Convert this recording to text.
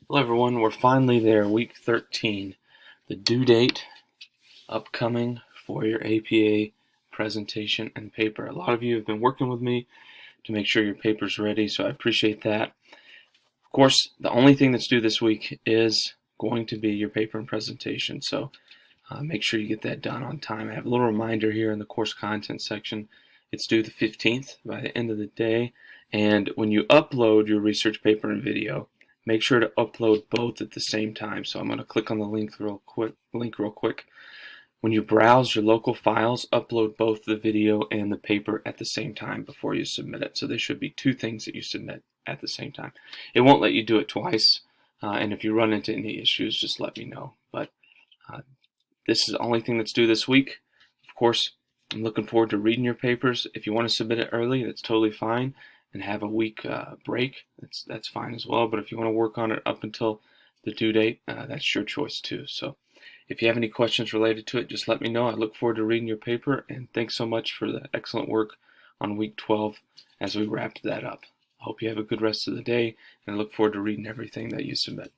Hello everyone, we're finally there, week 13. The due date upcoming for your APA presentation and paper. A lot of you have been working with me to make sure your paper's ready, so I appreciate that. Of course, the only thing that's due this week is going to be your paper and presentation, so make sure you get that done on time. I have a little reminder here in the course content section. It's due the 15th by the end of the day, and when you upload your research paper and video, make sure to upload both at the same time. So I'm going to click on the link real quick. When you browse your local files, upload both the video and the paper at the same time before you submit it. So there should be two things that you submit at the same time. It won't let you do it twice, and if you run into any issues, just let me know. But this is the only thing that's due this week. Of course, I'm looking forward to reading your papers. If you want to submit it early, that's totally fine, and have a week break, that's fine as well. But if you want to work on it up until the due date, that's your choice too. So if you have any questions related to it, just let me know. I look forward to reading your paper, and thanks so much for the excellent work on week 12 as we wrap that up. I hope you have a good rest of the day, and I look forward to reading everything that you submit.